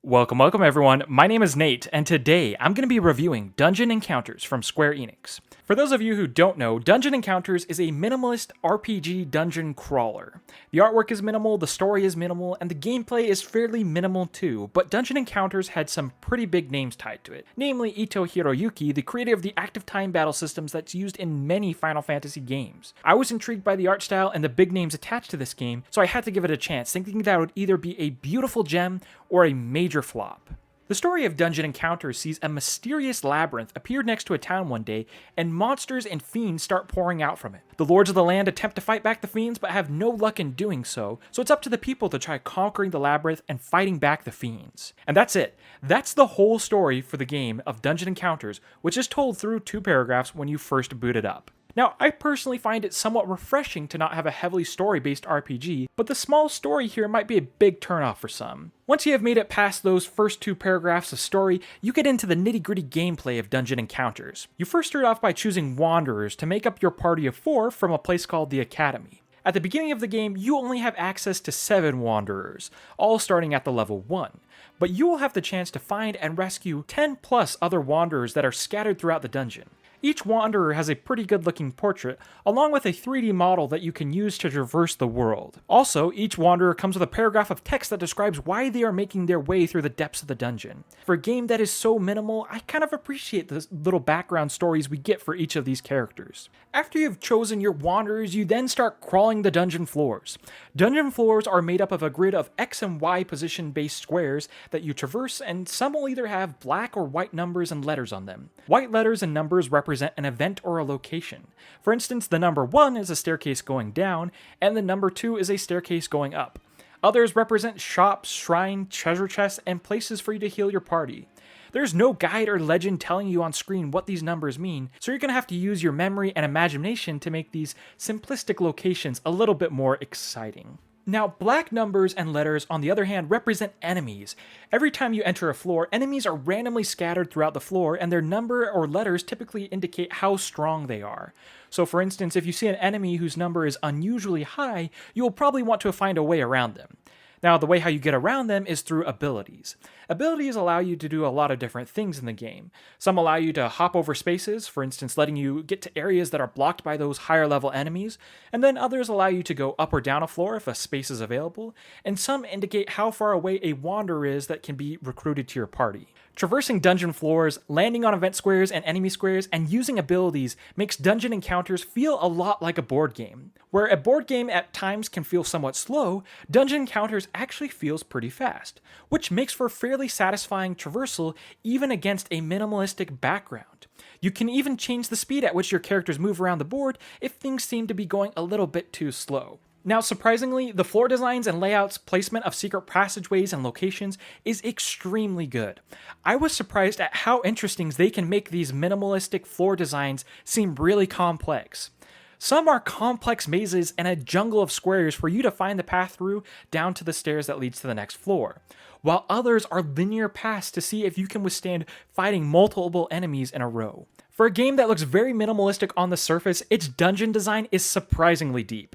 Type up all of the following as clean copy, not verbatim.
Welcome everyone. My name is Nate, and today I'm going to be reviewing Dungeon Encounters from Square Enix. For those of you who don't know, Dungeon Encounters is a minimalist RPG dungeon crawler. The artwork is minimal, the story is minimal, and the gameplay is fairly minimal too, but Dungeon Encounters had some pretty big names tied to it, namely Ito Hiroyuki, the creator of the active time battle systems that's used in many Final Fantasy games. I was intrigued by the art style and the big names attached to this game, so I had to give it a chance, thinking that it would either be a beautiful gem or a major flop. The story of Dungeon Encounters sees a mysterious labyrinth appear next to a town one day, and monsters and fiends start pouring out from it. The lords of the land attempt to fight back the fiends, but have no luck in doing so it's up to the people to try conquering the labyrinth and fighting back the fiends. And that's it. That's the whole story for the game of Dungeon Encounters, which is told through 2 paragraphs when you first boot it up. Now, I personally find it somewhat refreshing to not have a heavily story-based RPG, but the small story here might be a big turnoff for some. Once you have made it past those first 2 paragraphs of story, you get into the nitty-gritty gameplay of Dungeon Encounters. You first start off by choosing Wanderers to make up your party of 4 from a place called the Academy. At the beginning of the game, you only have access to 7 Wanderers, all starting at the level 1. But you will have the chance to find and rescue 10 plus other Wanderers that are scattered throughout the dungeon. Each Wanderer has a pretty good looking portrait, along with a 3D model that you can use to traverse the world. Also, each Wanderer comes with a paragraph of text that describes why they are making their way through the depths of the dungeon. For a game that is so minimal, I kind of appreciate the little background stories we get for each of these characters. After you've chosen your Wanderers, you then start crawling the dungeon floors. Dungeon floors are made up of a grid of X and Y position based squares that you traverse, and some will either have black or white numbers and letters on them. White letters and numbers represent an event or a location. For instance, the number 1 is a staircase going down, and the number 2 is a staircase going up. Others represent shops, shrine, treasure chests, and places for you to heal your party. There's no guide or legend telling you on screen what these numbers mean, so you're going to have to use your memory and imagination to make these simplistic locations a little bit more exciting. Now, black numbers and letters, on the other hand, represent enemies. Every time you enter a floor, enemies are randomly scattered throughout the floor, and their number or letters typically indicate how strong they are. So for instance, if you see an enemy whose number is unusually high, you will probably want to find a way around them. Now, the way how you get around them is through abilities. Abilities allow you to do a lot of different things in the game. Some allow you to hop over spaces, for instance letting you get to areas that are blocked by those higher level enemies, and then others allow you to go up or down a floor if a space is available, and some indicate how far away a wanderer is that can be recruited to your party. Traversing dungeon floors, landing on event squares and enemy squares, and using abilities makes Dungeon Encounters feel a lot like a board game. Where a board game at times can feel somewhat slow, Dungeon Encounters actually feels pretty fast, which makes for fairly satisfying traversal even against a minimalistic background. You can even change the speed at which your characters move around the board if things seem to be going a little bit too slow. Now, surprisingly, the floor designs and layouts, placement of secret passageways and locations is extremely good. I was surprised at how interesting they can make these minimalistic floor designs seem really complex. Some are complex mazes and a jungle of squares for you to find the path through down to the stairs that leads to the next floor, while others are linear paths to see if you can withstand fighting multiple enemies in a row. For a game that looks very minimalistic on the surface, its dungeon design is surprisingly deep.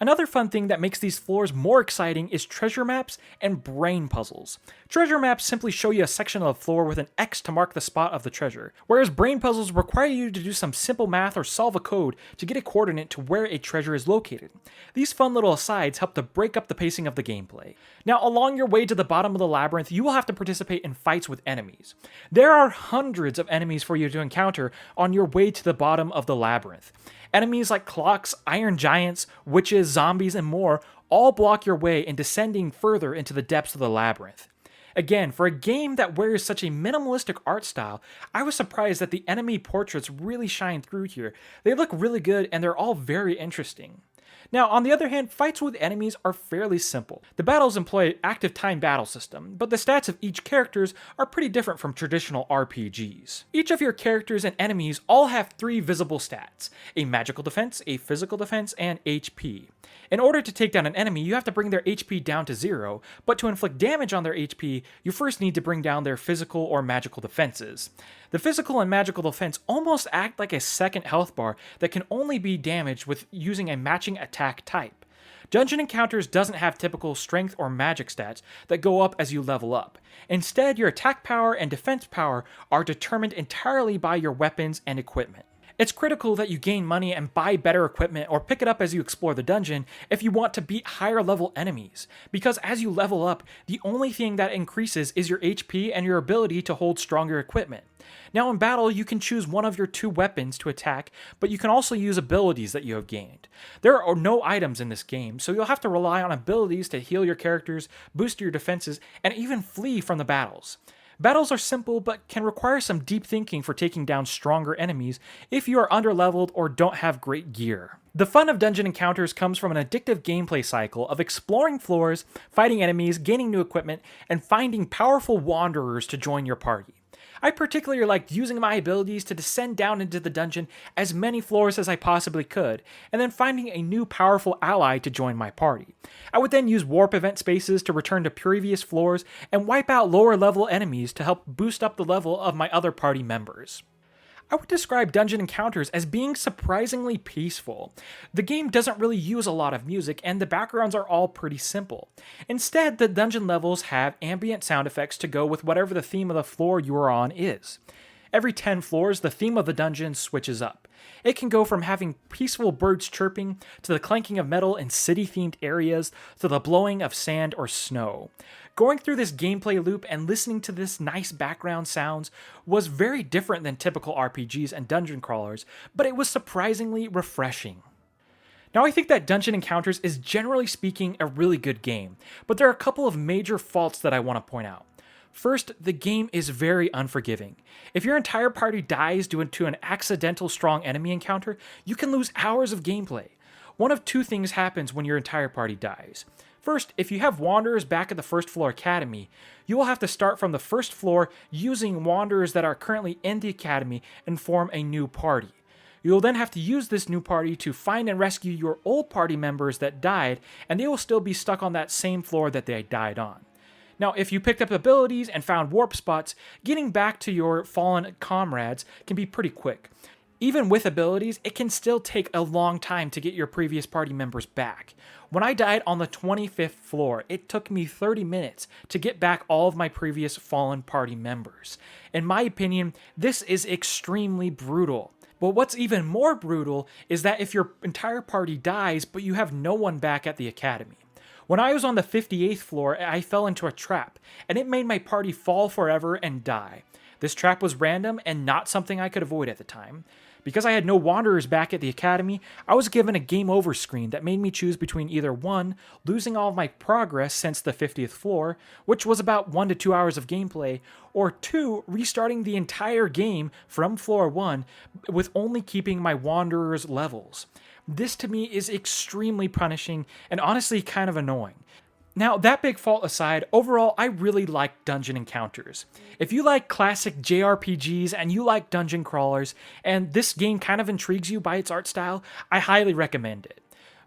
Another fun thing that makes these floors more exciting is treasure maps and brain puzzles. Treasure maps simply show you a section of the floor with an X to mark the spot of the treasure, whereas brain puzzles require you to do some simple math or solve a code to get a coordinate to where a treasure is located. These fun little asides help to break up the pacing of the gameplay. Now, along your way to the bottom of the labyrinth, you will have to participate in fights with enemies. There are hundreds of enemies for you to encounter on your way to the bottom of the labyrinth. Enemies like clocks, iron giants, witches, zombies, and more all block your way in descending further into the depths of the labyrinth. Again, for a game that wears such a minimalistic art style, I was surprised that the enemy portraits really shine through here. They look really good and they're all very interesting. Now, on the other hand, fights with enemies are fairly simple. The battles employ an active time battle system, but the stats of each characters are pretty different from traditional RPGs. Each of your characters and enemies all have 3 visible stats: a magical defense, a physical defense, and HP. In order to take down an enemy, you have to bring their HP down to 0, but to inflict damage on their HP, you first need to bring down their physical or magical defenses. The physical and magical defense almost act like a second health bar that can only be damaged with using a matching attack type. Dungeon Encounters doesn't have typical strength or magic stats that go up as you level up. Instead, your attack power and defense power are determined entirely by your weapons and equipment. It's critical that you gain money and buy better equipment or pick it up as you explore the dungeon if you want to beat higher level enemies, because as you level up, the only thing that increases is your HP and your ability to hold stronger equipment. Now in battle, you can choose one of your two weapons to attack, but you can also use abilities that you have gained. There are no items in this game, so you'll have to rely on abilities to heal your characters, boost your defenses, and even flee from the battles. Battles are simple but can require some deep thinking for taking down stronger enemies if you are underleveled or don't have great gear. The fun of Dungeon Encounters comes from an addictive gameplay cycle of exploring floors, fighting enemies, gaining new equipment, and finding powerful wanderers to join your party. I particularly liked using my abilities to descend down into the dungeon as many floors as I possibly could, and then finding a new powerful ally to join my party. I would then use warp event spaces to return to previous floors and wipe out lower level enemies to help boost up the level of my other party members. I would describe Dungeon Encounters as being surprisingly peaceful. The game doesn't really use a lot of music, and the backgrounds are all pretty simple. Instead, the dungeon levels have ambient sound effects to go with whatever the theme of the floor you are on is. Every 10 floors, the theme of the dungeon switches up. It can go from having peaceful birds chirping, to the clanking of metal in city-themed areas, to the blowing of sand or snow. Going through this gameplay loop and listening to this nice background sounds was very different than typical RPGs and dungeon crawlers, but it was surprisingly refreshing. Now I think that Dungeon Encounters is generally speaking a really good game, but there are a couple of major faults that I want to point out. First, the game is very unforgiving. If your entire party dies due to an accidental strong enemy encounter, you can lose hours of gameplay. One of two things happens when your entire party dies. First, if you have Wanderers back at the first floor academy, you will have to start from the first floor using Wanderers that are currently in the academy and form a new party. You will then have to use this new party to find and rescue your old party members that died, and they will still be stuck on that same floor that they died on. Now, if you picked up abilities and found warp spots, getting back to your fallen comrades can be pretty quick. Even with abilities, it can still take a long time to get your previous party members back. When I died on the 25th floor, it took me 30 minutes to get back all of my previous fallen party members. In my opinion, this is extremely brutal. But what's even more brutal is that if your entire party dies, but you have no one back at the academy. When I was on the 58th floor, I fell into a trap, and it made my party fall forever and die. This trap was random and not something I could avoid at the time. Because I had no Wanderers back at the academy, I was given a game over screen that made me choose between either 1, losing all of my progress since the 50th floor, which was about 1 to 2 hours of gameplay, or 2, restarting the entire game from floor 1 with only keeping my Wanderers levels. This to me is extremely punishing and honestly kind of annoying. Now, that big fault aside, overall, I really like Dungeon Encounters. If you like classic JRPGs and you like dungeon crawlers, and this game kind of intrigues you by its art style, I highly recommend it.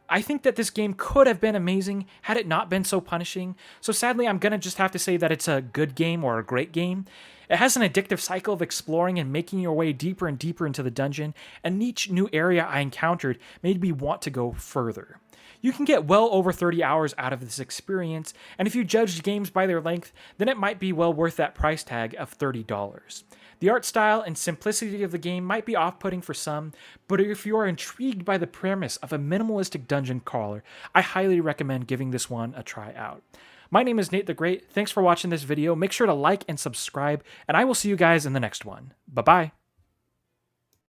I think that this game could have been amazing had it not been so punishing, so sadly I'm gonna just have to say that it's a good game or a great game. It has an addictive cycle of exploring and making your way deeper and deeper into the dungeon, and each new area I encountered made me want to go further. You can get well over 30 hours out of this experience, and if you judged games by their length, then it might be well worth that price tag of $30. The art style and simplicity of the game might be off-putting for some, but if you are intrigued by the premise of a minimalistic dungeon crawler, I highly recommend giving this one a try out. My name is Nate the Great, thanks for watching this video, make sure to like and subscribe, and I will see you guys in the next one. Bye-bye!